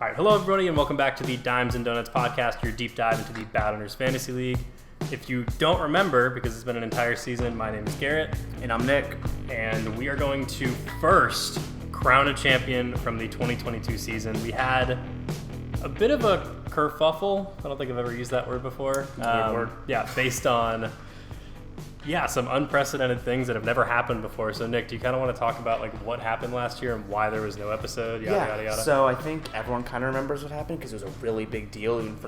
All right, hello everybody, and welcome back to the Dimes and Donuts podcast, your deep dive into the BAAD Owners Fantasy League. If you don't remember, because it's been an entire season, my name is Garrett. And I'm Nick. And we are going to first crown a champion from the 2022 season. We had a bit of a kerfuffle. I don't think I've ever used that word before. Yeah, based on some unprecedented things that have never happened before. So Nick, do you kind of want to talk about like what happened last year and why there was no episode? Yada, yada. So I think everyone kind of remembers what happened because it was a really big deal even for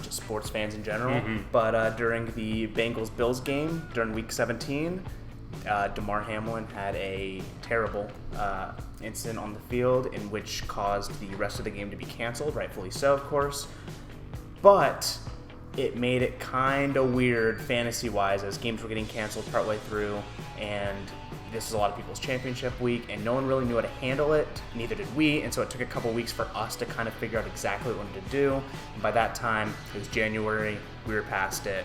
just sports fans in general. Mm-hmm. But during the Bengals-Bills game during Week 17, Damar Hamlin had a terrible incident on the field in which caused the rest of the game to be canceled, rightfully so, of course. But it made it kind of weird fantasy-wise as games were getting canceled partway through, and this is a lot of people's championship week, and no one really knew how to handle it, neither did we, and so it took a couple weeks for us to kind of figure out exactly what we wanted to do, and by that time, it was January, we were past it,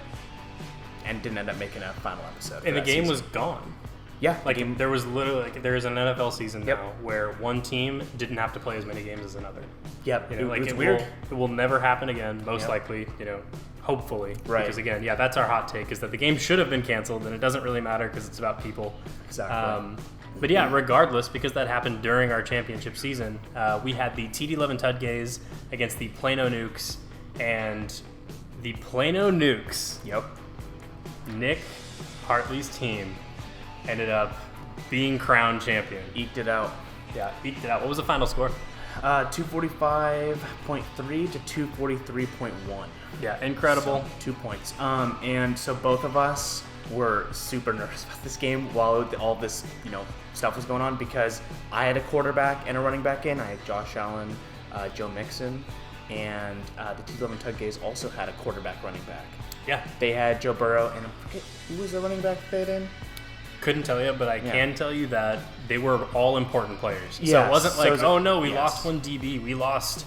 and didn't end up making a final episode. And the game was gone. Yeah. There was literally, there's an NFL season now where one team didn't have to play as many games as another. Yep. It's weird. It will never happen again, most likely, hopefully. Right. Because again, that's our hot take, is that the game should have been canceled, and it doesn't really matter because it's about people. Exactly. But regardless, because that happened during our championship season, we had the TD11 Tudgays against the Plano Nukes, and the Plano Nukes, Nick Hartley's team, ended up being crowned champion. Eked it out. Yeah, eked it out. What was the final score? 245.3 to 243.1. Yeah, incredible. So, 2 points. And so both of us were super nervous about this game while all this, stuff was going on, because I had a quarterback and a running back in. I had Josh Allen, Joe Mixon, and the T11 Tudgays also had a quarterback running back. Yeah. They had Joe Burrow, and I forget who was the running back they had in? Couldn't tell you, but I can tell you that they were all important players. Yes. So it wasn't like, we lost one DB. We lost,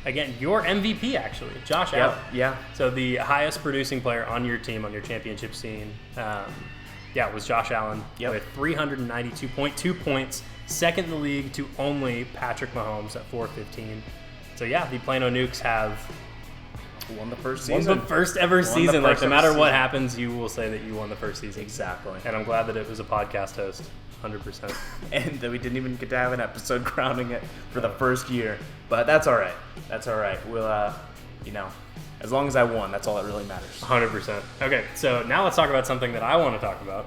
again, your MVP, actually, Josh Allen. Yeah. So the highest producing player on your team, on your championship scene, was Josh Allen with 392.2 points, second in the league to only Patrick Mahomes at 415. So, the Plano Nukes have won the first season. Won the first ever season. Like, no matter what happens, you will say that you won the first season. Exactly. And I'm glad that it was a podcast host, 100%. And that we didn't even get to have an episode crowning it for the first year. But that's all right. We'll, as long as I won, that's all that really matters. 100%. Okay, so now let's talk about something that I want to talk about,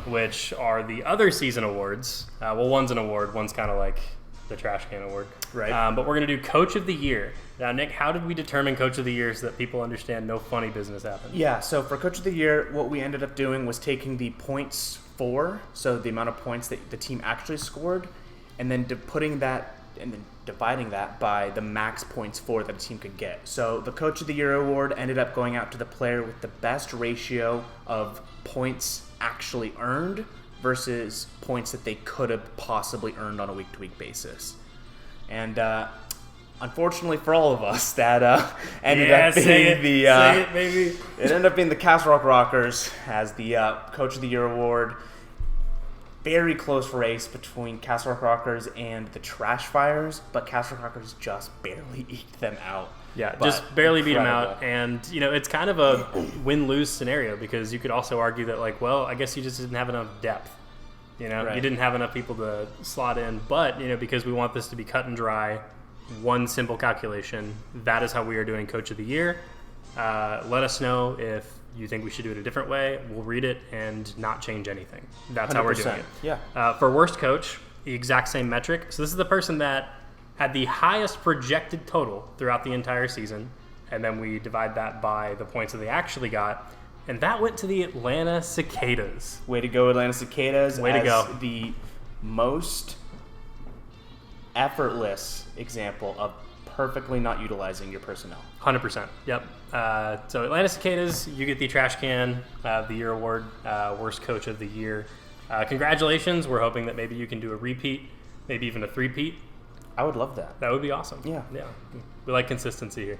which are the other season awards. One's an award. One's kind of like the trash can award. Right. But we're going to do Coach of the Year. Now, Nick, how did we determine Coach of the Year so that people understand no funny business happened? Yeah, so for Coach of the Year, what we ended up doing was taking the points for, so the amount of points that the team actually scored, and then dividing that by the max points for that a team could get. So the Coach of the Year award ended up going out to the player with the best ratio of points actually earned versus points that they could have possibly earned on a week-to-week basis. And unfortunately for all of us, that ended up being it ended up being the Castle Rock Rockers as the Coach of the Year award. Very close race between Castle Rock Rockers and the Trash Fires, but Castle Rock Rockers just barely eked them out. Yeah, just barely beat them out. And, it's kind of a win-lose scenario, because you could also argue that, I guess you just didn't have enough depth. Right. You didn't have enough people to slot in. But, because we want this to be cut and dry, one simple calculation, that is how we are doing Coach of the Year. Let us know if you think we should do it a different way. We'll read it and not change anything. That's 100%. How we're doing it. Yeah. For worst coach, the exact same metric. So this is the person that had the highest projected total throughout the entire season, and then we divide that by the points that they actually got, and that went to the Atlanta Cicadas. Way to go, Atlanta Cicadas. Way to go. The most effortless example of perfectly not utilizing your personnel. 100%. Yep. So Atlanta Cicadas, you get the Trash Can of the Year award, Worst Coach of the Year. Congratulations. We're hoping that maybe you can do a repeat, maybe even a three-peat. I would love that. That would be awesome. Yeah. We like consistency here.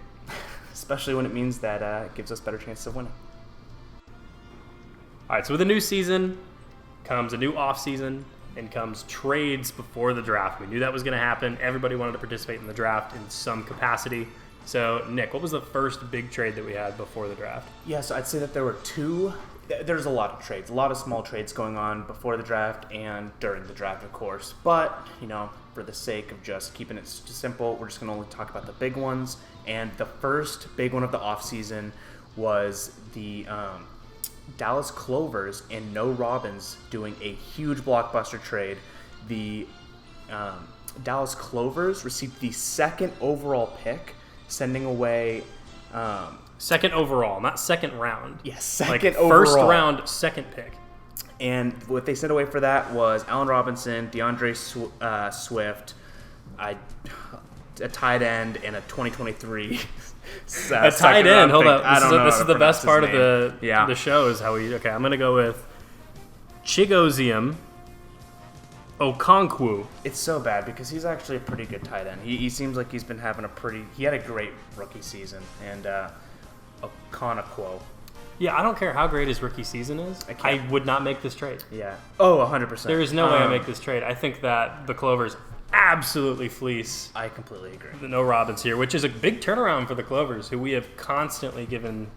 Especially when it means that it gives us better chances of winning. All right, so with a new season comes a new off-season, and comes trades before the draft. We knew that was going to happen. Everybody wanted to participate in the draft in some capacity. So, Nick, what was the first big trade that we had before the draft? Yeah, so I'd say that there were two. There's a lot of trades, a lot of small trades going on before the draft and during the draft, of course. But, for the sake of just keeping it simple, we're just going to only talk about the big ones. And the first big one of the offseason was the Dallas Clovers and No Robbins doing a huge blockbuster trade. The Dallas Clovers received the second overall pick, sending away... second overall, not second round. Yes, second like overall. First round, second pick. And what they sent away for that was Allen Robinson, DeAndre Swift, a tight end, and a 2023 a tight end. Hold up. This is the best part of the show is how we... Okay, I'm going to go with Chigozium Okonkwo. It's so bad because he's actually a pretty good tight end. He seems like he's been having he had a great rookie season. And Okonkwo. Yeah, I don't care how great his rookie season is. I would not make this trade. Yeah. Oh, 100%. There is no way I make this trade. I think that the Clovers absolutely fleece. I completely agree. The No Robbins here, which is a big turnaround for the Clovers, who we have constantly given,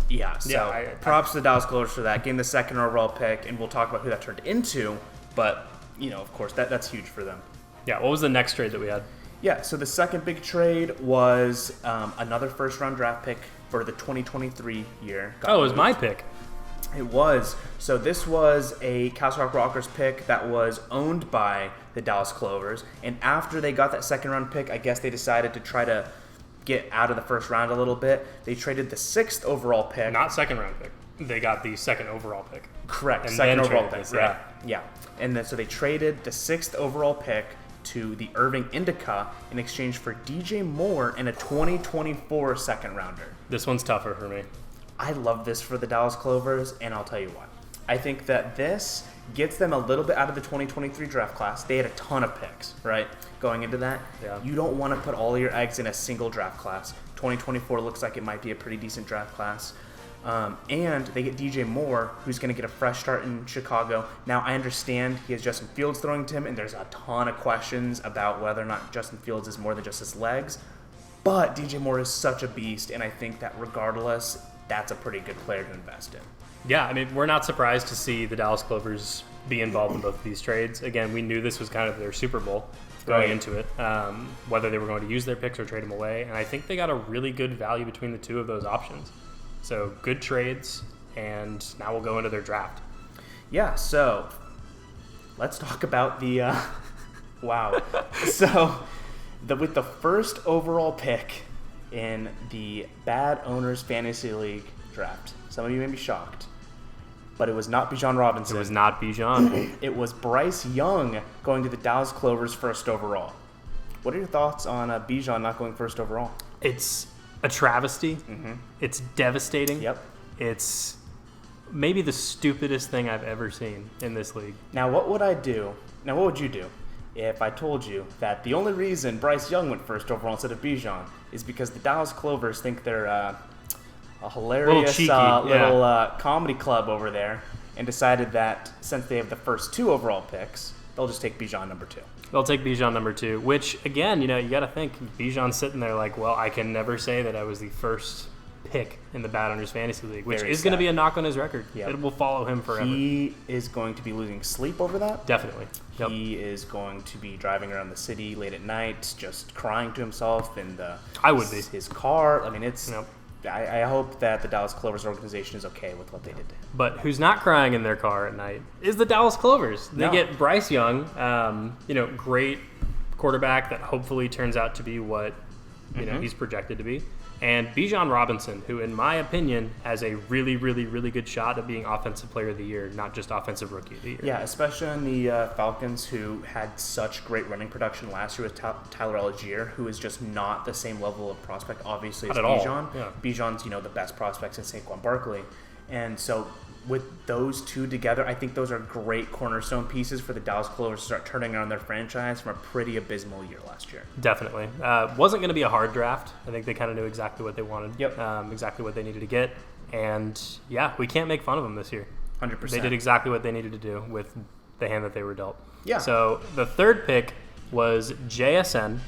Yeah, so props to the Dallas Clovers for that. Getting the second overall pick, and we'll talk about who that turned into. But, of course, that's huge for them. Yeah, what was the next trade that we had? Yeah, so the second big trade was another first-round draft pick for the 2023 year. It was my pick. It was. So this was a Castle Rock Rockers pick that was owned by the Dallas Clovers. And after they got that second-round pick, I guess they decided to try to get out of the first round a little bit. They traded the 6th overall pick. Not second-round pick. They got the second overall pick. Correct. And second overall pick. This, right. Yeah. And then so they traded the 6th overall pick to the Irving Indica in exchange for DJ Moore and a 2024 second rounder. This one's tougher for me. I love this for the Dallas Clovers, and I'll tell you why. I think that this gets them a little bit out of the 2023 draft class. They had a ton of picks, right, going into that. Yeah. You don't want to put all your eggs in a single draft class. 2024 looks like it might be a pretty decent draft class. And they get DJ Moore, who's going to get a fresh start in Chicago. Now, I understand he has Justin Fields throwing to him, and there's a ton of questions about whether or not Justin Fields is more than just his legs. But DJ Moore is such a beast, and I think that regardless, that's a pretty good player to invest in. Yeah, I mean, we're not surprised to see the Dallas Clovers be involved in both of these trades. Again, we knew this was kind of their Super Bowl going into it, whether they were going to use their picks or trade them away. And I think they got a really good value between the two of those options. So good trades, and now we'll go into their draft. Yeah, so let's talk about the wow. So with the first overall pick in the BAAD Owners Fantasy League draft, some of you may be shocked, but it was not Bijan Robinson. It was not Bijan. It was Bryce Young going to the Dallas Clovers first overall. What are your thoughts on Bijan not going first overall? It's a travesty. Mm-hmm. It's devastating. Yep. It's maybe the stupidest thing I've ever seen in this league. Now, what would you do if I told you that the only reason Bryce Young went first overall instead of Bijan is because the Dallas Clovers think they're a hilarious little comedy club over there, and decided that since they have the first 2 overall picks, they'll just take Bijan number 2. They'll take Bijan number 2, which, again, you got to think Bijan's sitting there like, well, I can never say that I was the first pick in the BAAD Owners Fantasy League, which is going to be a knock on his record. Yep. It will follow him forever. He is going to be losing sleep over that. Definitely. Yep. He is going to be driving around the city late at night, just crying to himself in his car. I mean, it's... Yep. I hope that the Dallas Clovers organization is okay with what they did to him. But who's not crying in their car at night is the Dallas Clovers. They get Bryce Young, great quarterback that hopefully turns out to be what he's projected to be. And Bijan Robinson, who, in my opinion, has a really, really, really good shot at being Offensive Player of the Year, not just Offensive Rookie of the Year. Yeah, especially on the Falcons, who had such great running production last year with Tyler Algier, who is just not the same level of prospect, obviously, as Bijan. Yeah. Bijan's, the best prospects in Saquon Barkley. And so with those two together, I think those are great cornerstone pieces for the Dallas Clovers to start turning around their franchise from a pretty abysmal year last year. Definitely. Wasn't going to be a hard draft. I think they kind of knew exactly what they wanted, Yep. Exactly what they needed to get. And, yeah, we can't make fun of them this year. 100%. They did exactly what they needed to do with the hand that they were dealt. Yeah. So the third pick was JSN.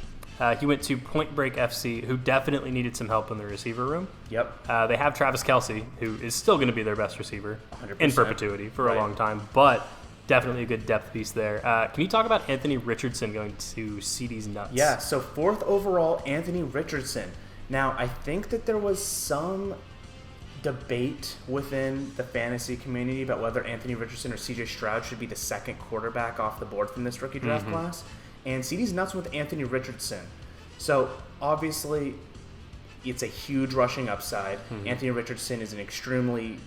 He went to Point Break FC, who definitely needed some help in the receiver room. Yep. They have Travis Kelce, who is still going to be their best receiver 100%. in perpetuity for a long time, but definitely a good depth piece there. Can you talk about Anthony Richardson going to CD's nuts? Yeah, so 4th overall, Anthony Richardson. Now, I think that there was some debate within the fantasy community about whether Anthony Richardson or CJ Stroud should be the second quarterback off the board from this rookie draft class. And CD's nuts with Anthony Richardson. So, obviously, it's a huge rushing upside. Anthony Richardson is an extremely,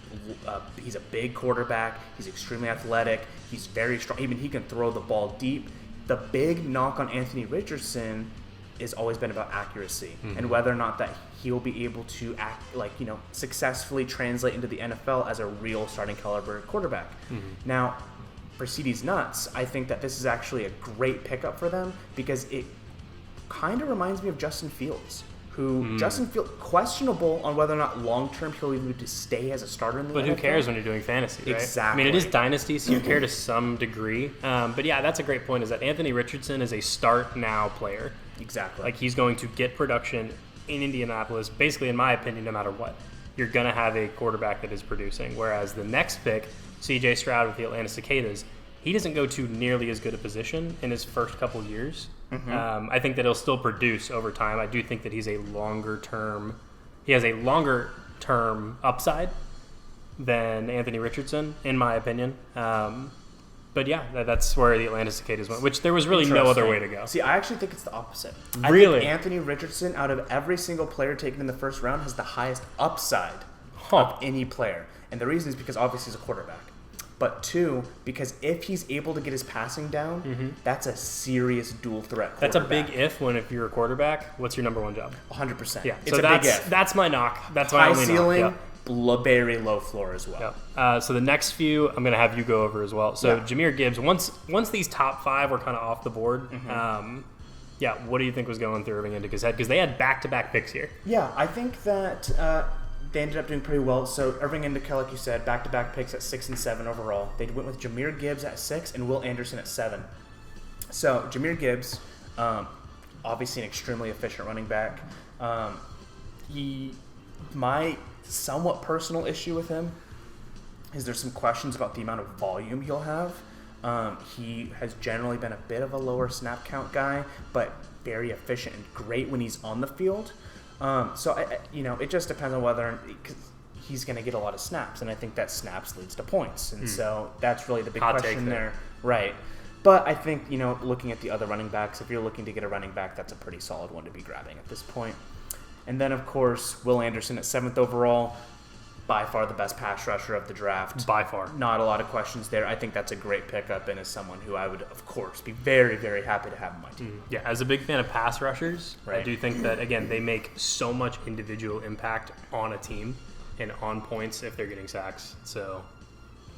he's a big quarterback. He's extremely athletic. He's very strong. Even he can throw the ball deep. The big knock on Anthony Richardson has always been about accuracy and whether or not that he'll be able to successfully translate into the NFL as a real starting caliber quarterback. Now, for CD's nuts, I think that this is actually a great pickup for them because it kind of reminds me of Justin Fields, who Justin Fields, questionable on whether or not long-term he'll even need to stay as a starter in the NFL. But who cares when you're doing fantasy, right? Exactly. I mean, it is Dynasty, so you care to some degree. But yeah, that's a great point, is that Anthony Richardson is a start-now player. Exactly. Like, he's going to get production in Indianapolis, basically, in my opinion, no matter what. You're going to have a quarterback that is producing. Whereas the next pick, CJ Stroud with the Atlanta Cicadas, he doesn't go to nearly as good a position in his first couple years. I think that he'll still produce over time. I do think that he has a longer term upside than Anthony Richardson, in my opinion. But yeah, that's where the Atlanta Cicadas went, which there was really no other way to go. See, I actually think it's the opposite. Really? I think Anthony Richardson, out of every single player taken in the first round, has the highest upside of any player. And the reason is because obviously he's a quarterback. But 2, because if he's able to get his passing down, that's a serious dual threat quarterback. That's a big if you're a quarterback. What's your number one job? 100%. Yeah, it's so a big if. That's my knock. That's my high only ceiling, knock. very low floor as well. So the next few, I'm going to have you go over as well. So Jahmyr Gibbs, once these top 5 were kind of off the board, what do you think was going through Irving Indica's head? Because they had back-to-back picks here. Yeah, I think that they ended up doing pretty well. So Irving Indica, like you said, back-to-back picks at 6 and 7 overall. They went with Jahmyr Gibbs at 6 and Will Anderson at 7. So Jahmyr Gibbs, obviously an extremely efficient running back. My somewhat personal issue with him is there's some questions about the amount of volume he'll have. He has generally been a bit of a lower snap count guy, but very efficient and great when he's on the field. So it just depends on whether he's going to get a lot of snaps, and I think that snaps leads to points, and so that's really the big question there, right? But I think looking at the other running backs, if you're looking to get a running back, that's a pretty solid one to be grabbing at this point. And then of course Will Anderson at 7th overall, by far the best pass rusher of the draft. By far, not a lot of questions there. I think that's a great pickup, and as someone who I would of course be very, very happy to have on my team. Yeah, as a big fan of pass rushers, right. I do think that again they make so much individual impact on a team and on points if they're getting sacks. So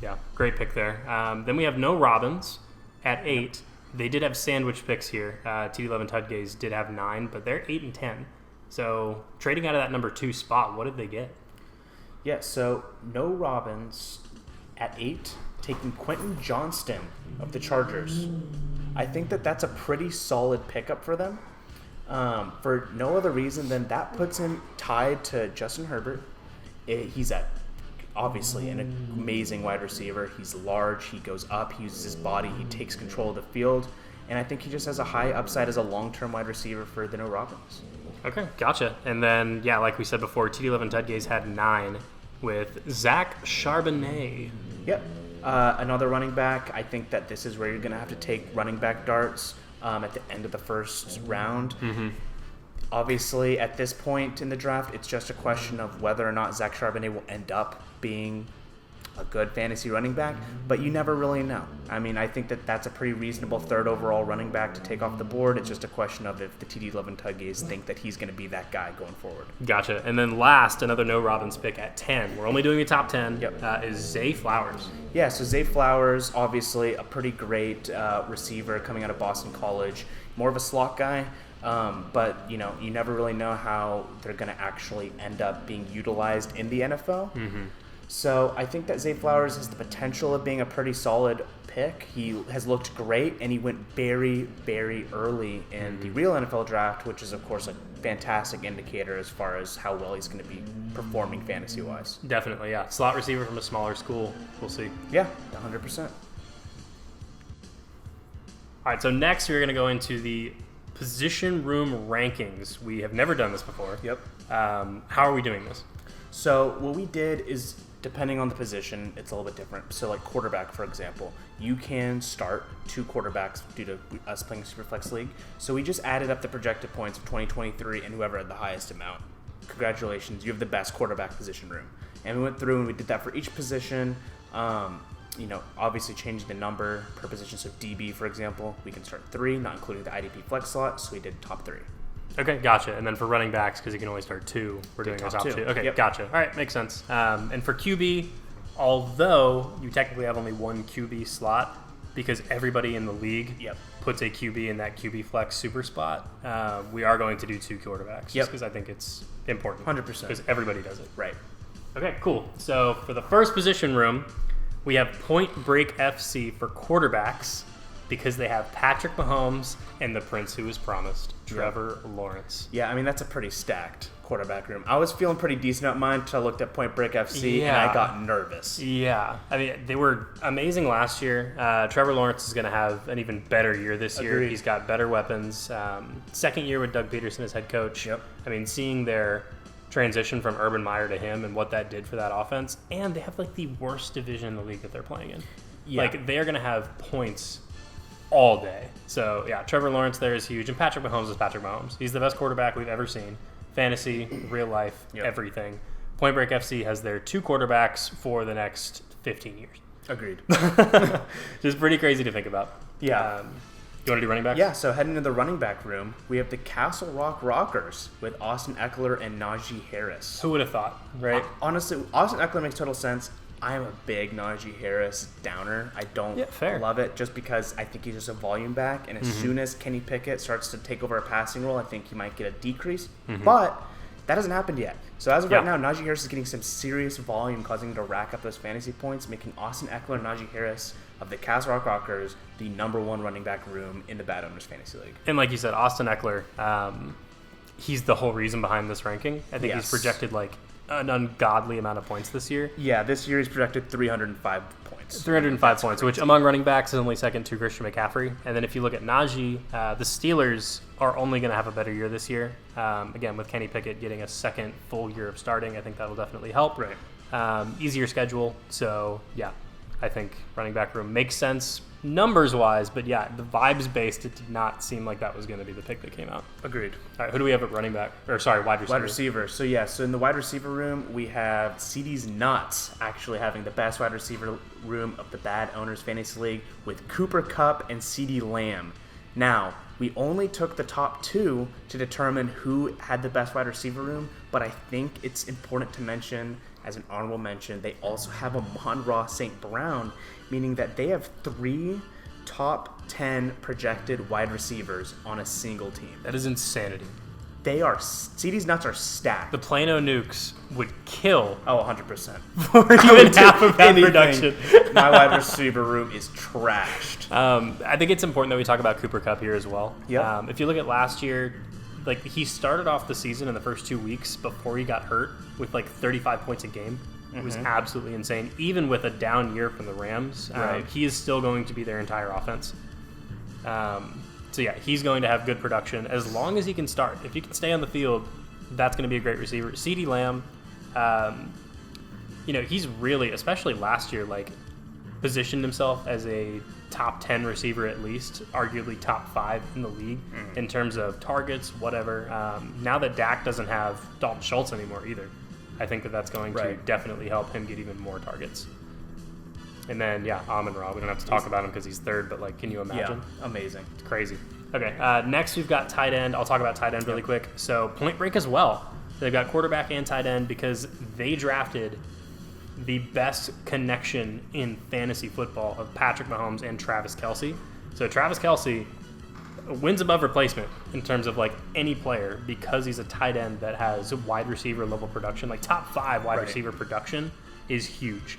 yeah, great pick there. Then we have No Robbins at 8. They did have sandwich picks here. TD11 Tudgays did have 9, but they're 8 and 10. So trading out of that number 2 spot, what did they get? Yeah, so No Robbins at 8, taking Quentin Johnston of the Chargers. I think that that's a pretty solid pickup for them, for no other reason than that puts him tied to Justin Herbert. He's obviously an amazing wide receiver. He's large, he goes up, he uses his body, he takes control of the field, and I think he just has a high upside as a long-term wide receiver for the No Robbins. Okay, gotcha. And then, yeah, like we said before, TD11 Tudgays had 9 with Zach Charbonnet. Yep. Another running back. I think that this is where you're going to have to take running back darts at the end of the first round. Obviously, at this point in the draft, it's just a question of whether or not Zach Charbonnet will end up being a good fantasy running back, but you never really know. I mean, I think that that's a pretty reasonable 3rd overall running back to take off the board. It's just a question of if the TD11 Tudgays think that he's going to be that guy going forward. Gotcha. And then last, another No Robbins pick at 10. We're only doing the top 10. Is Zay Flowers. Yeah, so Zay Flowers, obviously a pretty great receiver coming out of Boston College. More of a slot guy, but you never really know how they're going to actually end up being utilized in the NFL. So I think that Zay Flowers has the potential of being a pretty solid pick. He has looked great, and he went very, very early in the real NFL draft, which is, of course, a fantastic indicator as far as how well he's going to be performing fantasy-wise. Definitely, yeah. Slot receiver from a smaller school. We'll see. Yeah, 100%. All right, so next we're going to go into the position room rankings. We have never done this before. Yep. How are we doing this? So what we did is, depending on the position, it's a little bit different. So like quarterback, for example, you can start 2 quarterbacks due to us playing Superflex League. So we just added up the projected points of 2023 and whoever had the highest amount. Congratulations, you have the best quarterback position room. And we went through and we did that for each position. Obviously changing the number per position. So DB, for example, we can start 3, not including the IDP flex slot. So we did top 3. Okay, gotcha. And then for running backs, because you can only start 2, we're doing top 2. Okay, yep. Gotcha. All right, makes sense. And for QB, although you technically have only 1 QB slot, because everybody in the league puts a QB in that QB flex super spot, we are going to do 2 quarterbacks, just because I think it's important. 100%. Because everybody does it. Right. Okay, cool. So for the first position room, we have Point Break FC for quarterbacks, because they have Patrick Mahomes and the Prince Who Was Promised, Trevor Lawrence. Yeah, I mean, that's a pretty stacked quarterback room. I was feeling pretty decent at mine until I looked at Point Break FC, and I got nervous. Yeah. I mean, they were amazing last year. Trevor Lawrence is going to have an even better year this year. Agreed. He's got better weapons. Second year with Doug Peterson as head coach. Yep. I mean, seeing their transition from Urban Meyer to him and what that did for that offense, and they have, like, the worst division in the league that they're playing in. Yeah. Like, they're going to have points all day. So, yeah, Trevor Lawrence there is huge. And Patrick Mahomes is Patrick Mahomes. He's the best quarterback we've ever seen. Fantasy, real life, everything. Point Break FC has their 2 quarterbacks for the next 15 years. Agreed. Just pretty crazy to think about. Yeah. You want to do running backs? Yeah, so heading into the running back room, we have the Castle Rock Rockers with Austin Eckler and Najee Harris. Who would have thought, right? Honestly, Austin Eckler makes total sense. I am a big Najee Harris downer. I don't love it just because I think he's just a volume back. And as soon as Kenny Pickett starts to take over a passing role, I think he might get a decrease. But that hasn't happened yet. So as of right now, Najee Harris is getting some serious volume, causing him to rack up those fantasy points, making Austin Eckler and Najee Harris of the Castle Rock Rockers the number 1 running back room in the BAAD Owners Fantasy League. And like you said, Austin Eckler, he's the whole reason behind this ranking. I think he's projected like an ungodly amount of points this year. Yeah, this year he's projected 305 points. 305 points, which among running backs is only second to Christian McCaffrey. And then if you look at Najee, the Steelers are only going to have a better year this year. Again, with Kenny Pickett getting a second full year of starting, I think that'll definitely help. Right. Easier schedule. So, yeah, I think running back room makes sense numbers-wise. But, yeah, the vibes-based, it did not seem like that was going to be the pick that came out. Agreed. All right, who do we have at running back? Or, sorry, wide receiver. Wide receiver. So, yeah, so in the wide receiver room, we have CD's Nuts actually having the best wide receiver room of the BAAD Owners Fantasy League with Cooper Kupp and CD Lamb. Now, we only took the top 2 to determine who had the best wide receiver room, but I think it's important to mention, as an honorable mention, they also have Amon-Ra St. Brown, meaning that they have 3 top 10 projected wide receivers on a single team. That is insanity. They are, CD's Nuts are stacked. The Plano Nukes would kill. Oh, 100%. For even half of that production. My wide receiver room is trashed. I think it's important that we talk about Cooper Kupp here as well. Yep. If you look at last year, like he started off the season in the first 2 weeks before he got hurt with like 35 points a game. It was absolutely insane. Even with a down year from the Rams, he is still going to be their entire offense. So, yeah, he's going to have good production as long as he can start. If he can stay on the field, that's going to be a great receiver. CeeDee Lamb, he's really, especially last year, like positioned himself as a top 10 receiver at least, arguably top 5 in the league in terms of targets, whatever. Now that Dak doesn't have Dalton Schultz anymore either, I think that's going to definitely help him get even more targets. And then, Amon-Ra. We don't have to talk about him because he's third, but, like, can you imagine? Yeah, amazing. It's crazy. Okay, next we've got tight end. I'll talk about tight end really quick. So, Point Break as well. They've got quarterback and tight end because they drafted the best connection in fantasy football of Patrick Mahomes and Travis Kelce. So, Travis Kelce wins above replacement in terms of, like, any player because he's a tight end that has wide receiver level production, like top 5 wide receiver production. is huge.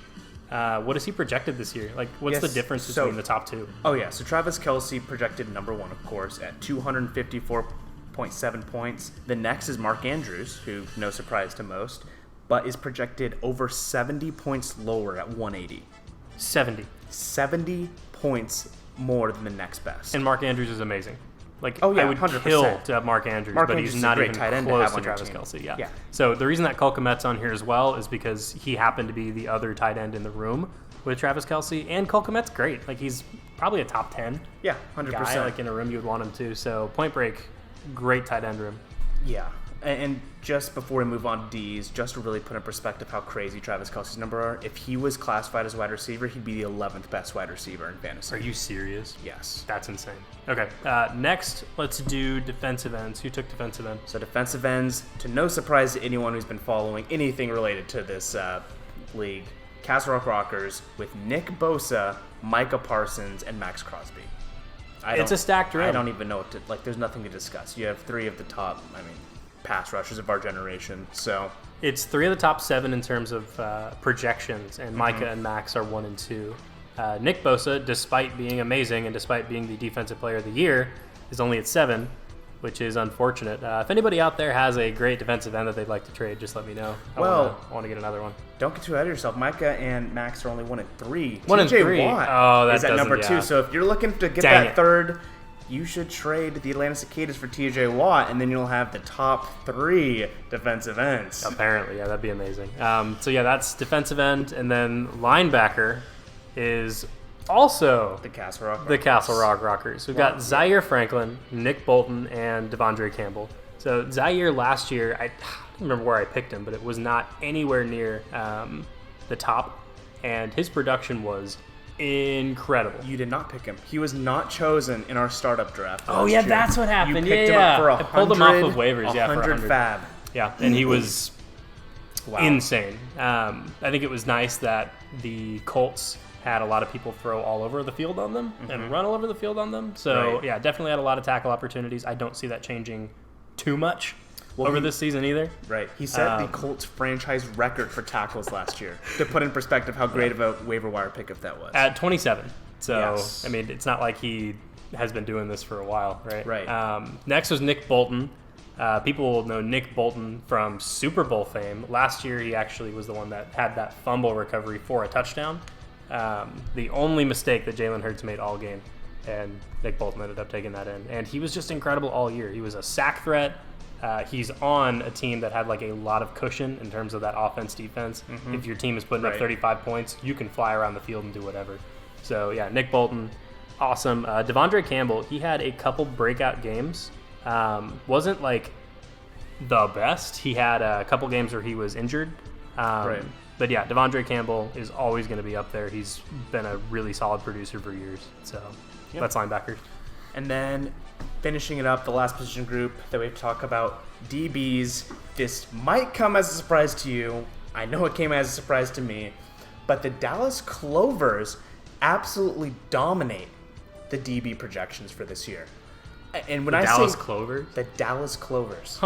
What is he projected this year? Like, what's the difference between the top two? Oh, yeah. So Travis Kelce projected number one, of course, at 254.7 points. The next is Mark Andrews, who, no surprise to most, but is projected over 70 points lower at 180. 70 points more than the next best. And Mark Andrews is amazing. Like, oh, yeah, I would 100%. kill to have Mark Andrews, but he's not even close to Travis Kelce. Yeah. So the reason that Cole Kmet's on here as well is because he happened to be the other tight end in the room with Travis Kelce, and Cole Kmet's great. Like, he's probably a top 10 yeah, 100%. guy, like, in a room you would want him to. So Point Break, great tight end room. Yeah. And just before we move on to D's, just to really put in perspective how crazy Travis Kelce's numbers are, if he was classified as a wide receiver, he'd be the 11th best wide receiver in fantasy. Are you serious? Yes. That's insane. Okay, next, let's do defensive ends. Who took defensive end? So defensive ends, to no surprise to anyone who's been following anything related to this league, Castle Rock Rockers with Nick Bosa, Micah Parsons, and Max Crosby. It's a stacked room. I don't even know what to, like, there's nothing to discuss. You have three of the top, pass rushers of our generation. So it's 3 of the top 7 in terms of projections, and Micah and Max are 1 and 2. Nick Bosa, despite being amazing and despite being the defensive player of the year, is only at 7, which is unfortunate. If anybody out there has a great defensive end that they'd like to trade, just let me know. I want to get another one. Don't get too ahead of yourself. Micah and Max are only 1 and 3. 1 and 3. Watt Oh, that is at number 2. So if you're looking to get that third, you should trade the Atlanta Cicadas for TJ Watt, and then you'll have the top 3 defensive ends. Apparently, yeah, that'd be amazing. So yeah, that's defensive end, and then linebacker is also the Castle Rock Rockers. We've got Zaire Franklin, Nick Bolton, and Devondre Campbell. So Zaire last year, I don't remember where I picked him, but it was not anywhere near the top, and his production was incredible. You did not pick him. He was not chosen in our startup draft. Oh yeah, that's what happened. You picked him up for I pulled him off of waivers. For 100 fab. Yeah, and he was insane. I think it was nice that the Colts had a lot of people throw all over the field on them and run all over the field on them. So yeah, definitely had a lot of tackle opportunities. I don't see that changing too much over this season either. Right. He set the Colts franchise record for tackles last year. To put in perspective how great of a waiver wire pickup that was. At 27. So, I mean, it's not like he has been doing this for a while, right? Right. Next was Nick Bolton. People will know Nick Bolton from Super Bowl fame. Last year, he actually was the one that had that fumble recovery for a touchdown. The only mistake that Jalen Hurts made all game, and Nick Bolton ended up taking that in. And he was just incredible all year. He was a sack threat. He's on a team that had like a lot of cushion in terms of that offense-defense. If your team is putting up 35 points, you can fly around the field and do whatever. So, yeah, Nick Bolton, awesome. Devondre Campbell, he had a couple breakout games. Wasn't like the best. He had a couple games where he was injured. But yeah, Devondre Campbell is always going to be up there. He's been a really solid producer for years. So that's linebackers. And then finishing it up, the last position group that we have to talk about, DBs. This might come as a surprise to you. I know it came as a surprise to me. But the Dallas Clovers absolutely dominate the DB projections for this year. And when I say the Dallas Clovers.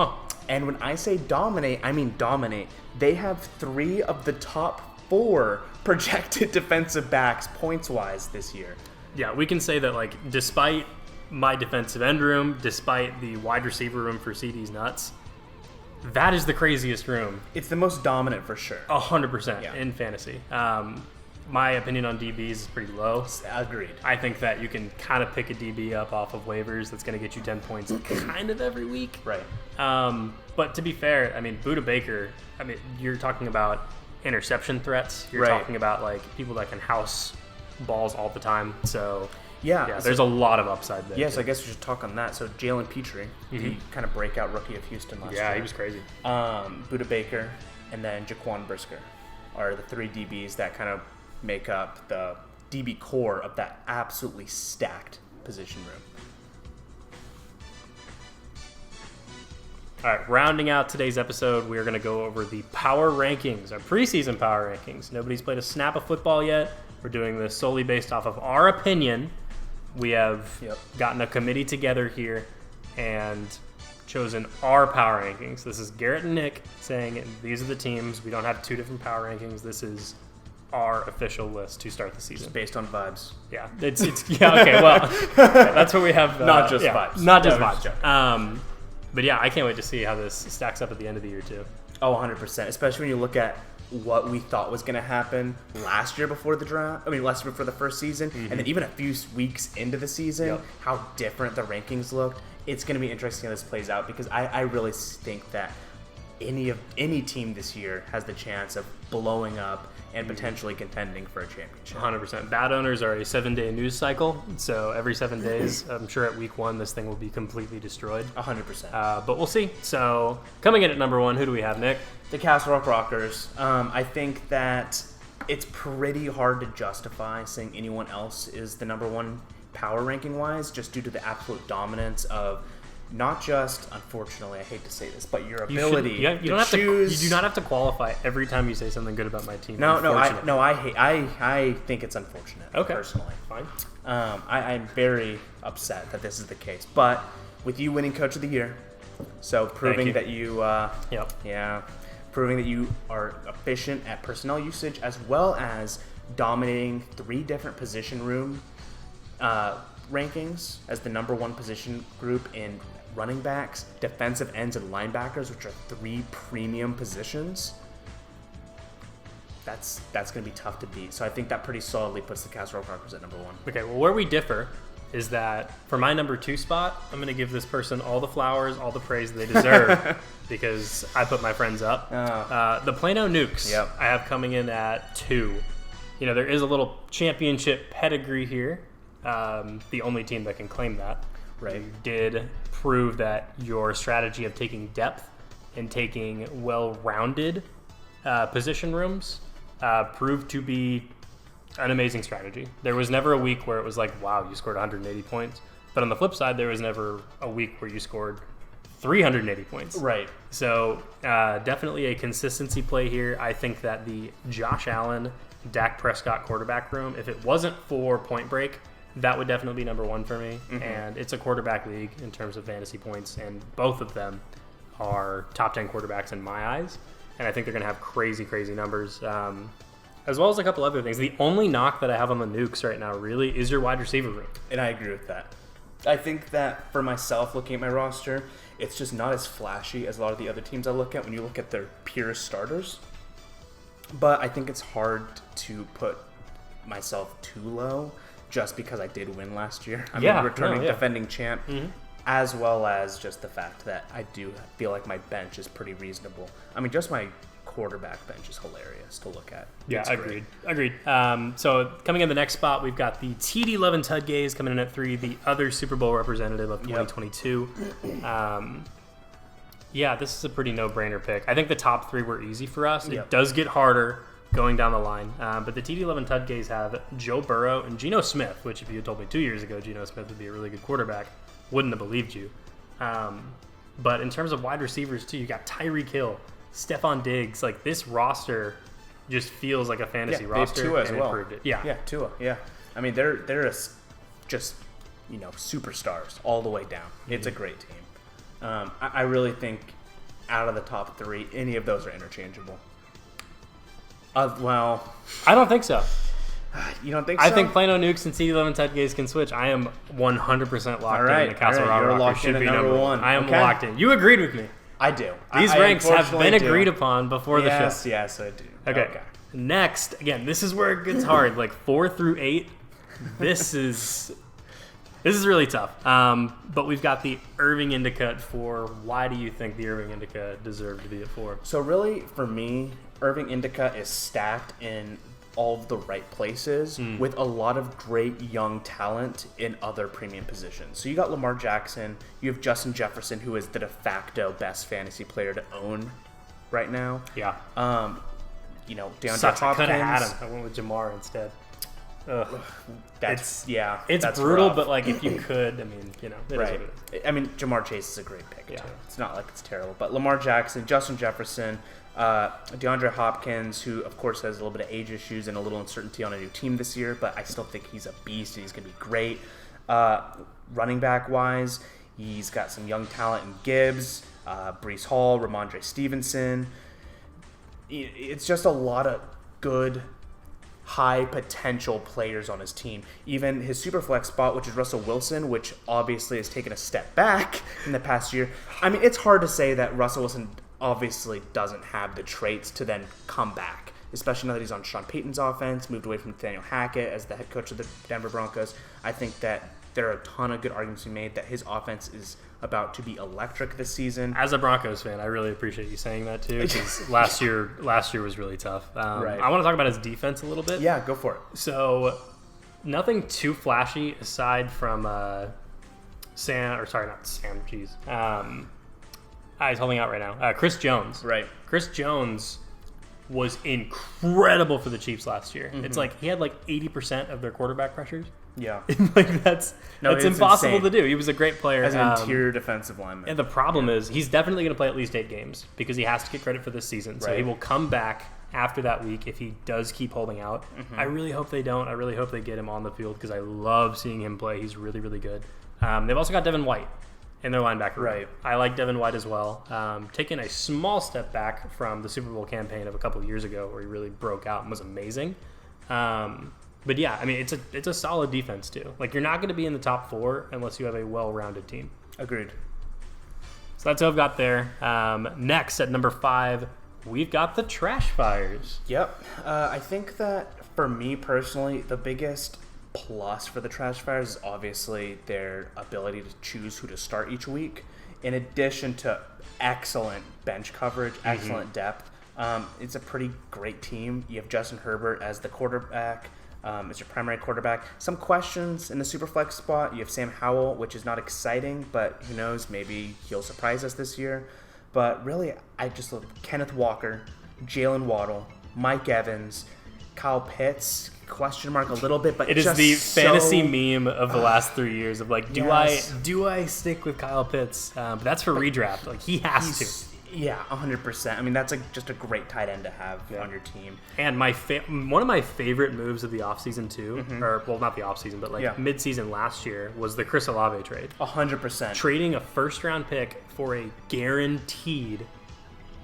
And when I say dominate, I mean dominate. They have 3 of the top 4 projected defensive backs points-wise this year. Yeah, we can say that, like, despite my defensive end room, despite the wide receiver room for CD's nuts, that is the craziest room. It's the most dominant for sure. 100% in fantasy. My opinion on DBs is pretty low. Agreed. I think that you can kind of pick a DB up off of waivers that's going to get you 10 points kind of every week. Right. But to be fair, I mean, Budda Baker, I mean, you're talking about interception threats. You're talking about, like, people that can house balls all the time. So, yeah, there's a lot of upside there. Yes, I guess we should talk on that. So, Jalen Petrie, the kind of breakout rookie of Houston last year. Yeah, he was crazy. Budda Baker and then Jaquan Brisker are the 3 DBs that kind of make up the DB core of that absolutely stacked position room. All right, rounding out today's episode, we are going to go over the power rankings, our preseason power rankings. Nobody's played a snap of football yet. We're doing this solely based off of our opinion. We have gotten a committee together here and chosen our power rankings. This is Garrett and Nick saying these are the teams. We don't have 2 different power rankings. This is our official list to start the season. Just based on vibes. Yeah, it's yeah, okay, well, that's what we have. Not just vibes. Not just vibes. But yeah, I can't wait to see how this stacks up at the end of the year too. Oh, 100%. Especially when you look at what we thought was going to happen last year before the draft. Last year before the first season, and then even a few weeks into the season, how different the rankings looked. It's going to be interesting how this plays out because I really think that any team this year has the chance of blowing up and potentially contending for a championship. 100%. BAAD Owners are a 7-day news cycle, so every 7 days, I'm sure at week 1, this thing will be completely destroyed. 100%. But we'll see. So coming in at number 1, who do we have, Nick? The Castle Rock Rockers. I think that it's pretty hard to justify saying anyone else is the number 1 power ranking-wise, just due to the absolute dominance of not just, unfortunately, I hate to say this, but your ability you don't have choose. You do not have to qualify every time you say something good about my team. I think it's unfortunate. Okay, personally, fine. I'm very upset that this is the case, but with you winning Coach of the Year, so proving that you, proving that you are efficient at personnel usage as well as dominating 3 different position room rankings as the number 1 position group in running backs, defensive ends, and linebackers, which are 3 premium positions. That's going to be tough to beat. So I think that pretty solidly puts the Castle Rock Rockers at number 1. Okay, well, where we differ is that for my number 2 spot, I'm going to give this person all the flowers, all the praise they deserve because I put my friends up. The Plano Nukes, I have coming in at 2. There is a little championship pedigree here. The only team that can claim that. Right. You did prove that your strategy of taking depth and taking well-rounded position rooms proved to be an amazing strategy. There was never a week where it was like, wow, you scored 180 points. But on the flip side, there was never a week where you scored 380 points. Right. So definitely a consistency play here. I think that the Josh Allen, Dak Prescott quarterback room, if it wasn't for Point Break, that would definitely be number 1 for me. And it's a quarterback league in terms of fantasy points, and both of them are top 10 quarterbacks in my eyes. And I think they're going to have crazy, crazy numbers, as well as a couple other things. The only knock that I have on the Nukes right now really is your wide receiver room. And I agree with that. I think that for myself, looking at my roster, it's just not as flashy as a lot of the other teams I look at when you look at their pure starters. But I think it's hard to put myself too low just because I did win last year. Returning defending champ, as well as just the fact that I do feel like my bench is pretty reasonable. Just my quarterback bench is hilarious to look at. Yeah, agreed. So coming in the next spot, we've got the TD Levin Tudgays coming in at 3, the other Super Bowl representative of 2022. This is a pretty no-brainer pick. I think the top 3 were easy for us. It does get harder going down the line. But the TD 11 Tudgays have Joe Burrow and Geno Smith, which if you had told me 2 years ago Geno Smith would be a really good quarterback, wouldn't have believed you. But in terms of wide receivers too, you got Tyreek Hill, Stephon Diggs. Like, this roster just feels like a fantasy roster. Tua as well. Improved it. Yeah, Tua. Yeah, they're just superstars all the way down. It's a great team. I really think out of the top 3, any of those are interchangeable. I don't think so. You don't think so? I think Plano Nukes and CD11 Tudgays can switch. I am 100% locked in. The Castle Rock Rockers should be number 1. I am locked in. You agreed with me. I do. These ranks have been agreed upon before the show. Yes, I do. Okay. Next, again, this is where it gets hard. Like 4 through 8, this is really tough. But we've got the Irving Indica at 4. Why do you think the Irving Indica deserved to be at 4? So really, for me, Irving Indica is stacked in all of the right places with a lot of great young talent in other premium positions. So you got Lamar Jackson, you have Justin Jefferson, who is the de facto best fantasy player to own right now. Yeah. DeAndre Hopkins. Could have had him. I went with Jamar instead. Ugh. That's brutal, rough. but like if you could, right. Jamar Chase is a great pick too. It's not like it's terrible, but Lamar Jackson, Justin Jefferson, DeAndre Hopkins, who of course has a little bit of age issues and a little uncertainty on a new team this year, but I still think he's a beast and he's going to be great. Running back wise, He's got some young talent in Gibbs, Breece Hall, Ramondre Stevenson. It's just a lot of good, high potential players on his team. Even his superflex spot, which is Russell Wilson, which obviously has taken a step back in the past year. I mean, it's hard to say that Russell Wilson obviously doesn't have the traits to then come back, especially now that he's on Sean Payton's offense, moved away from Nathaniel Hackett as the head coach of the Denver Broncos. I think that there are a ton of good arguments to be made that his offense is about to be electric this season. As a Broncos fan, I really appreciate you saying that too, because last year was really tough. Right. I want to talk about his defense a little bit. Yeah, go for it. So, nothing too flashy aside from he's holding out right now. Chris Jones. Right. Chris Jones was incredible for the Chiefs last year. It's like he had like 80% of their quarterback pressures. Yeah. Like that's impossible insane to do. He was a great player. As an interior defensive lineman. And the problem is he's definitely going to play at least 8 games because he has to get credit for this season. So he will come back after that week if he does keep holding out. I really hope they don't. I really hope they get him on the field because I love seeing him play. He's really, really good. They've also got Devin White in their linebacker room. Right. I like Devin White as well. Taking a small step back from the Super Bowl campaign of a couple of years ago where he really broke out and was amazing. But yeah, I mean, it's a solid defense too. Like, you're not going to be in the top 4 unless you have a well-rounded team. Agreed. So that's who I've got there. Next, at number 5, we've got the Trash Fires. Yep. I think that for me personally, the biggest plus for the Trash Fires is obviously their ability to choose who to start each week. In addition to excellent bench coverage, excellent depth. It's a pretty great team. You have Justin Herbert as the quarterback. As your primary quarterback. Some questions in the Superflex spot. You have Sam Howell, which is not exciting, but who knows, maybe he'll surprise us this year. But really, I just love Kenneth Walker, Jalen Waddle, Mike Evans, Kyle Pitts, question mark a little bit, but it is the fantasy meme of the last 3 years of like, do I stick with Kyle Pitts? But that's for redraft. Like, he has to. Yeah, 100%. I mean, that's just a great tight end to have on your team. And one of my favorite moves of the offseason too, or well, not the offseason, but like mid-season last year, was the Chris Olave trade. 100%. Trading a first-round pick for a guaranteed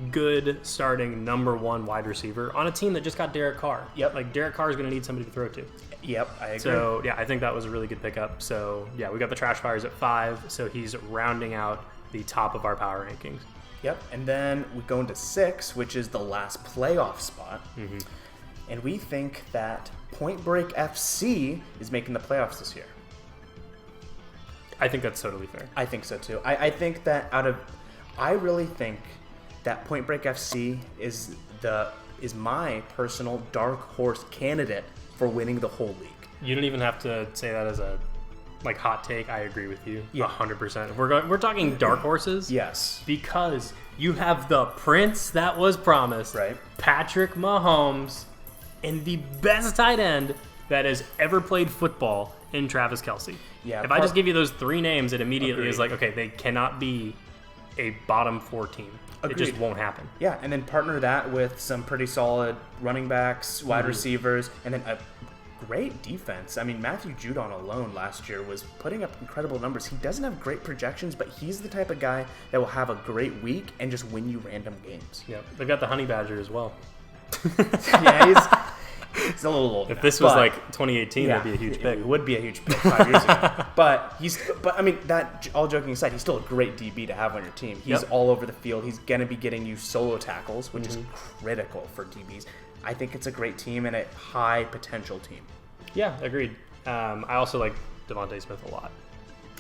good starting number 1 wide receiver on a team that just got Derek Carr. Yep. Like, Derek Carr is going to need somebody to throw to. Yep, I agree. So, yeah, I think that was a really good pickup. So, yeah, we got the Trash Fires at 5, so he's rounding out the top of our power rankings. Yep, and then we go into 6, which is the last playoff spot. And we think that Point Break FC is making the playoffs this year. I think that's totally fair. I think so too. I think that I really think that Point Break FC is my personal dark horse candidate for winning the whole league. You don't even have to say that as a hot take. I agree with you 100%. If we're talking dark horses, yes, because you have the prince that was promised, right? Patrick Mahomes, and the best tight end that has ever played football in Travis Kelce. Yeah. If I just give you those 3 names, it immediately is Agreed. like, okay, they cannot be a bottom 4 team. Agreed. It just won't happen. Yeah, and then partner that with some pretty solid running backs, wide receivers, and then a great defense. I mean, Matthew Judon alone last year was putting up incredible numbers. He doesn't have great projections, but he's the type of guy that will have a great week and just win you random games. Yeah, they've got the Honey Badger as well. Yeah, he's a little old. If this was like 2018, that'd be a huge pick. It would be a huge pick 5 years ago. But I mean, that all joking aside, he's still a great DB to have on your team. He's all over the field. He's gonna be getting you solo tackles, which is critical for DBs. I think it's a great team and a high potential team. Yeah, agreed. I also like Devontae Smith a lot.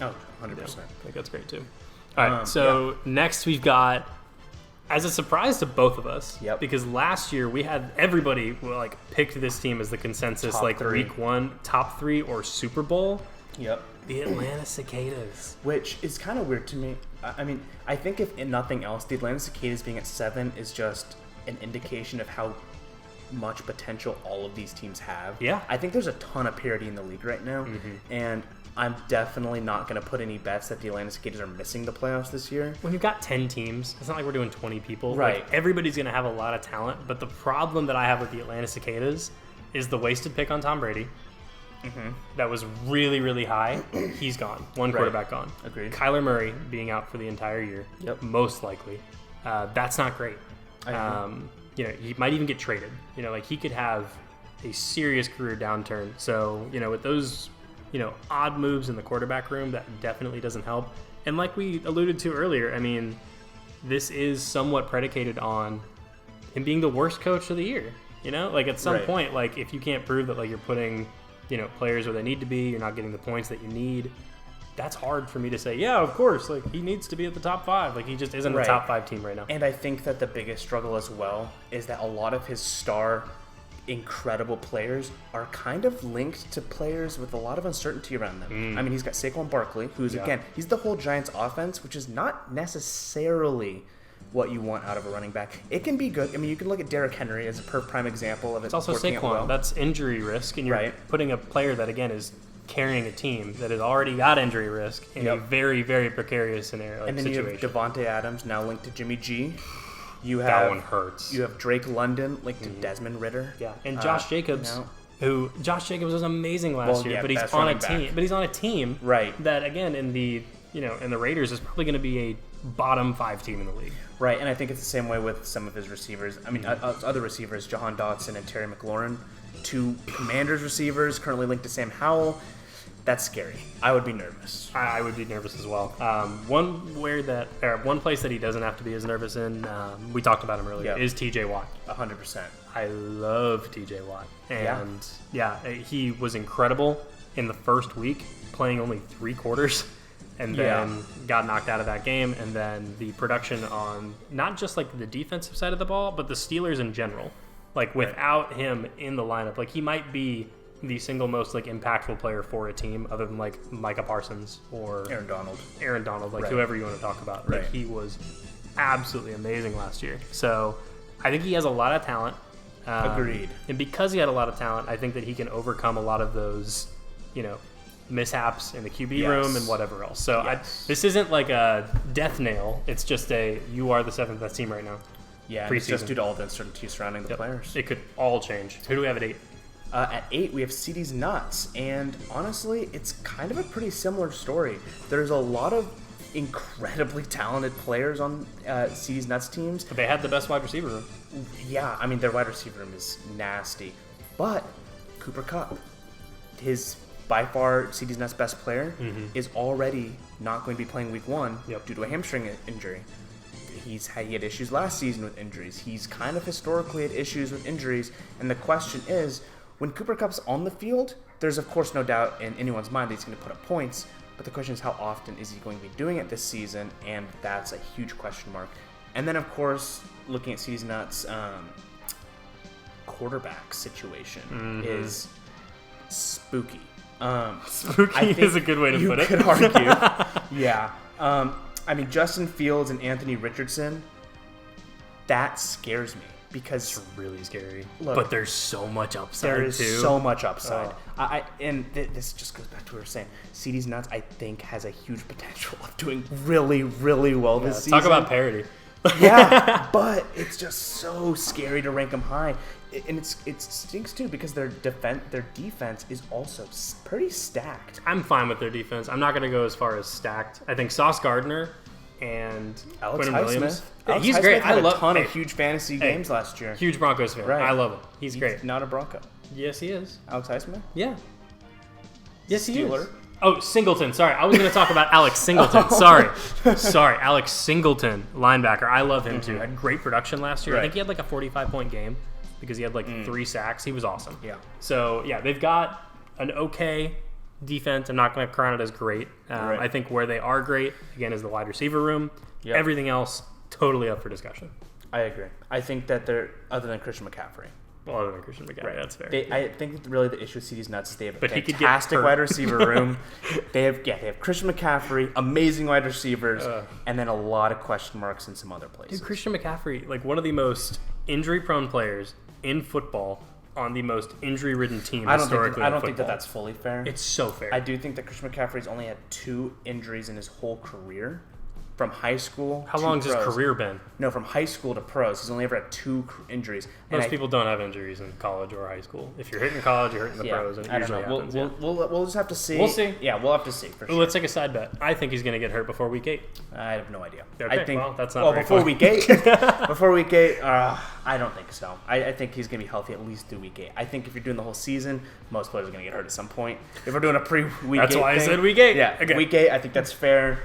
Oh, 100%. I think that's great too. All right, so next we've got, as a surprise to both of us, because last year we had everybody picked this team as the consensus Top 3. week 1, top 3 or Super Bowl. Yep. The Atlanta Cicadas. Which is kind of weird to me. I mean, I think if in nothing else, the Atlanta Cicadas being at 7 is just an indication of how much potential all of these teams have. Yeah. I think there's a ton of parity in the league right now, and I'm definitely not going to put any bets that the Atlanta Cicadas are missing the playoffs this year. When you've got 10 teams, it's not like we're doing 20 people. Right. Like, everybody's going to have a lot of talent, but the problem that I have with the Atlanta Cicadas is the wasted pick on Tom Brady. that was really, really high, he's gone. One quarterback gone. Agreed. Kyler Murray being out for the entire year, most likely. That's not great. He might even get traded. Like he could have a serious career downturn. So, with those, odd moves in the quarterback room, that definitely doesn't help. And like we alluded to earlier, I mean, this is somewhat predicated on him being the worst coach of the year. Like at some point, like if you can't prove that like you're putting, players where they need to be, you're not getting the points that you need. That's hard for me to say, yeah, of course, like he needs to be at the top 5. Like he just isn't a top 5 team right now. And I think that the biggest struggle as well is that a lot of his star incredible players are kind of linked to players with a lot of uncertainty around them. I mean, he's got Saquon Barkley, who's again, he's the whole Giants offense, which is not necessarily what you want out of a running back. It can be good. I mean, you can look at Derrick Henry as a prime example of it. It's also Saquon. Well. That's injury risk, and you're putting a player that again is carrying a team that has already got injury risk in a very, very precarious scenario. And then situation. You have Devontae Adams now linked to Jimmy G. You have, that one hurts. You have Drake London linked to Desmond Ritter. Yeah, and Josh Jacobs, Josh Jacobs was amazing last year, but he's on a team. But he's on a team that again in the in the Raiders is probably going to be a bottom 5 team in the league. Right, and I think it's the same way with some of his receivers. I mean, other receivers, Jahan Dotson and Terry McLaurin, 2 Commanders receivers currently linked to Sam Howell. That's scary. I would be nervous. I would be nervous as well. One place that he doesn't have to be as nervous in, we talked about him earlier, is TJ Watt. 100%. I love TJ Watt. And he was incredible in the first week, playing only 3 quarters, and then got knocked out of that game. And then the production on not just like the defensive side of the ball, but the Steelers in general. Like without him in the lineup, like he might be the single most like impactful player for a team other than like Micah Parsons or Aaron Donald, like whoever you want to talk about. Like he was absolutely amazing last year. So I think he has a lot of talent. Agreed. And because he had a lot of talent, I think that he can overcome a lot of those, mishaps in the QB room and whatever else. So this isn't like a death nail. It's just you are the 7th best team right now. Yeah, it's just due to all the uncertainty surrounding the players. It could all change. Who do we have at 8? At 8, we have CD's Nuts, and honestly, it's kind of a pretty similar story. There's a lot of incredibly talented players on CD's Nuts teams. But they had the best wide receiver room. Yeah, I mean, their wide receiver room is nasty. But Cooper Kupp, his by far CD's Nuts best player, is already not going to be playing week 1 due to a hamstring injury. He had issues last season with injuries. He's kind of historically had issues with injuries, and the question is, when Cooper Kupp's on the field, there's of course no doubt in anyone's mind that he's going to put up points, but the question is how often is he going to be doing it this season, and that's a huge question mark. And then of course, looking at CD's Nuts' quarterback situation is spooky. Spooky is a good way to put it. You could argue. Yeah. I mean, Justin Fields and Anthony Richardson, that scares me. Because it's really scary. Look, but there's so much upside, there is too. So much upside. This just goes back to what we were saying. CD's Nuts, I think, has a huge potential of doing really, really well this season. Talk about parity. Yeah, but it's just so scary to rank them high. And it stinks, too, because their defense is also pretty stacked. I'm fine with their defense. I'm not going to go as far as stacked. I think Sauce Gardner and Alex Quentin Williams. He's great. I love a ton of huge fantasy games last year. Huge Broncos fan. Right. I love him. He's great. Not a Bronco. Yes, he is. Alex Highsmith? Yeah. Yes, he Steeler. is. Oh, Singleton. Sorry. I was going to talk about Alex Singleton. Sorry. Alex Singleton, linebacker. I love him too. Had great production last year. I think he had like a 45-point game because he had like 3 sacks. He was awesome. Yeah. So, they've got an okay defense. I'm not going to crown it as great. I think where they are great, again, is the wide receiver room. Yep. Everything else, totally up for discussion. I agree. I think that they're, other than Christian McCaffrey. Well, other than Christian McCaffrey, that's fair. I think really the issue with CD's Nuts is they have a fantastic wide receiver room. They have Christian McCaffrey, amazing wide receivers, and then a lot of question marks in some other places. Dude, Christian McCaffrey, like one of the most injury-prone players in football on the most injury-ridden team historically. I don't think that that's fully fair. It's so fair. I do think that Christian McCaffrey's only had 2 injuries in his whole career. from high school. How to long's his pros. career been? No, from high school to pros. He's only ever had 2 injuries. Most people don't have injuries in college or high school. If you're hitting college, you're hitting the pros, and it usually happens. We'll just have to see. We'll see. Yeah, we'll have to see for sure. Let's take a side bet. I think he's going to get hurt before week 8. I have no idea. Okay, I think, well, that's not very before fun. week 8. Before week 8, I don't think so. I think he's going to be healthy at least through week 8. I think if you're doing the whole season, most players are going to get hurt at some point. If we're doing a pre-week 8 That's why I thing, said week 8. Yeah, Okay. week 8, I think that's fair.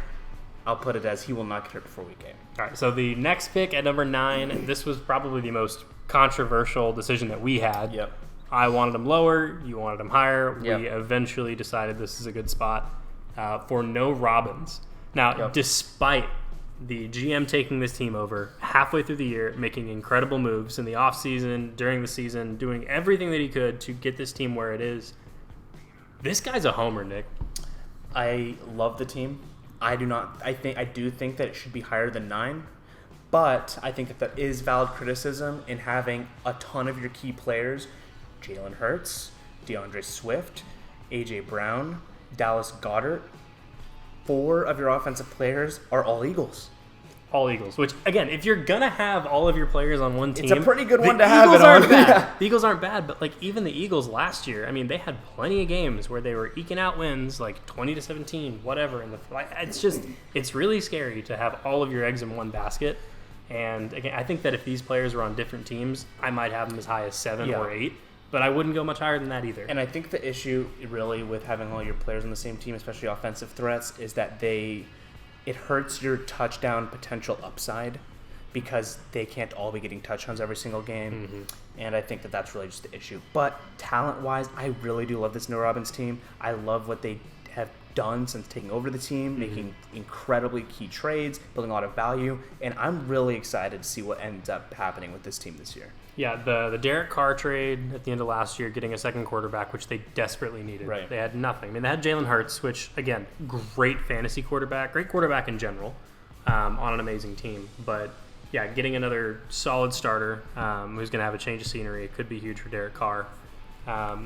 I'll put it as he will not get hurt before week 8. All right, so the next pick at number 9, this was probably the most controversial decision that we had. Yep. I wanted him lower. You wanted him higher. Yep. We eventually decided this is a good spot for no Robbins. Now, despite the GM taking this team over halfway through the year, making incredible moves in the offseason, during the season, doing everything that he could to get this team where it is, this guy's a homer, Nick. I love the team. I do think that it should be higher than 9, but I think that is valid criticism in having a ton of your key players, Jalen Hurts, DeAndre Swift, AJ Brown, Dallas Goedert. 4 of your offensive players are all Eagles. All Eagles, which, again, if you're going to have all of your players on one team... It's a pretty good one to the have Eagles it aren't on. bad. The Eagles aren't bad, but, like, even the Eagles last year, I mean, they had plenty of games where they were eking out wins, like 20-17, whatever. It's really scary to have all of your eggs in one basket. And, again, I think that if these players were on different teams, I might have them as high as 7 or 8. But I wouldn't go much higher than that either. And I think the issue, really, with having all your players on the same team, especially offensive threats, is that it hurts your touchdown potential upside because they can't all be getting touchdowns every single game. Mm-hmm. And I think that that's really just the issue. But talent-wise, I really do love this No Robbins team. I love what they have done since taking over the team, making incredibly key trades, building a lot of value. And I'm really excited to see what ends up happening with this team this year. Yeah, the Derek Carr trade at the end of last year, getting a second quarterback, which they desperately needed. Right. They had nothing. I mean, they had Jalen Hurts, which, again, great fantasy quarterback, great quarterback in general, on an amazing team. But, yeah, getting another solid starter who's going to have a change of scenery, it could be huge for Derek Carr. Yeah,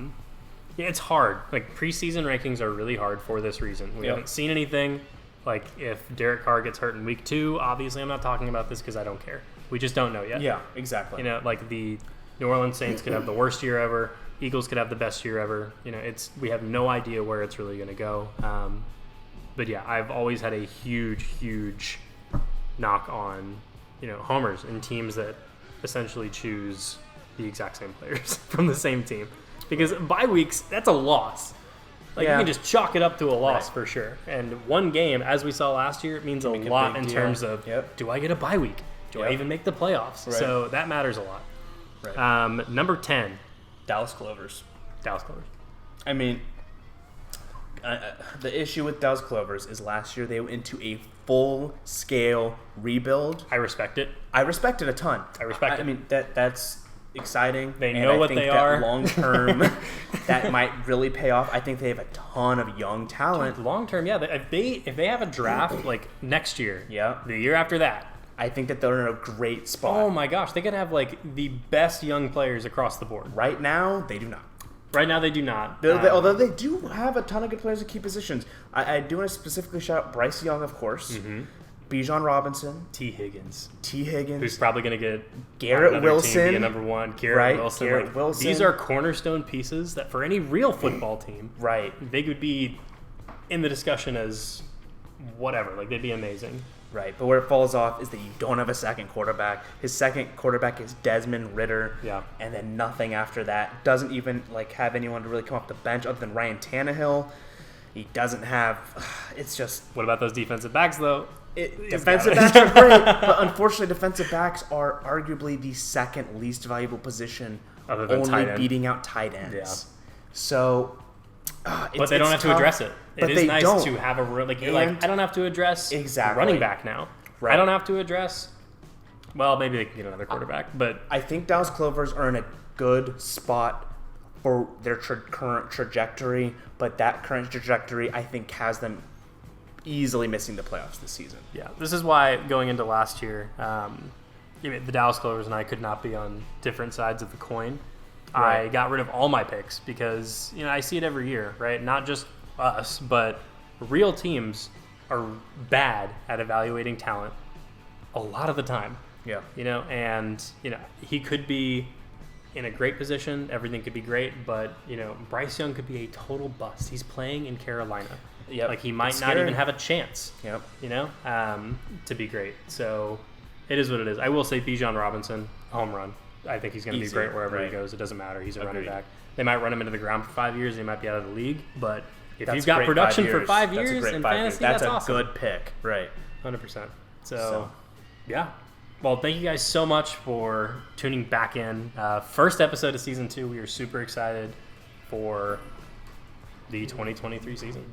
it's hard. Like, preseason rankings are really hard for this reason. We haven't seen anything. Like, if Derek Carr gets hurt in week 2, obviously I'm not talking about this because I don't care. We just don't know yet. Yeah, exactly. You know, like the New Orleans Saints could have the worst year ever. Eagles could have the best year ever. You know, we have no idea where it's really going to go. But yeah, I've always had a huge knock on, homers and teams that essentially choose the exact same players from the same team. Because bye weeks, that's a loss. Like, you can just chalk it up to a loss for sure. And one game, as we saw last year, it means a lot in terms of, do I get a bye week? Do I even make the playoffs? Right. So that matters a lot. Right. Number 10. Dallas Clovers. Dallas Clovers. I mean, the issue with Dallas Clovers is last year they went into a full-scale rebuild. I respect it. I respect it a ton. I respect it. I mean, that's exciting. They know what they are. Long term, that might really pay off. I think they have a ton of young talent. Long term, yeah. If they have a draft like next year, the year after that, I think that they're in a great spot. Oh my gosh, they could have like the best young players across the board. Right now, they do not. Right now, they do not. Although they do have a ton of good players at key positions. I do want to specifically shout out Bryce Young, of course. Mm-hmm. Bijan Robinson. T. Higgins. Who's probably going to get Garrett Wilson. Be a number 1. Garrett Wilson. These are cornerstone pieces that for any real football team, they could be in the discussion as whatever. Like, they'd be amazing. Right, but where it falls off is that you don't have a second quarterback. His second quarterback is Desmond Ridder. Yeah. And then nothing after that. Doesn't even have anyone to really come off the bench other than Ryan Tannehill. He doesn't have. It's just. What about those defensive backs though? Defensive backs are great, but unfortunately, defensive backs are arguably the second least valuable position, other than only beating out tight ends. Yeah. So. But they don't have to address it. It is nice to have a I don't have to address running back now. Right. I don't have to address. Well, maybe they can get another quarterback, but I think Dallas Clovers are in a good spot for their current trajectory. But that current trajectory, I think, has them easily missing the playoffs this season. Yeah, this is why going into last year, the Dallas Clovers and I could not be on different sides of the coin. Right. I got rid of all my picks because I see it every year, right? Not just us, but real teams are bad at evaluating talent a lot of the time. Yeah. And he could be in a great position. Everything could be great, but Bryce Young could be a total bust. He's playing in Carolina. Yep. Like he might not even have a chance. Yep. To be great. So it is what it is. I will say Bijan Robinson, home run. I think he's going to be great wherever he goes. It doesn't matter. He's a running back. They might run him into the ground for 5 years and he might be out of the league, but if you've got production for 5 years in fantasy, that's awesome. That's a good pick. Right. 100%. So, yeah. Well, thank you guys so much for tuning back in. First episode of season 2. We are super excited for the 2023 season.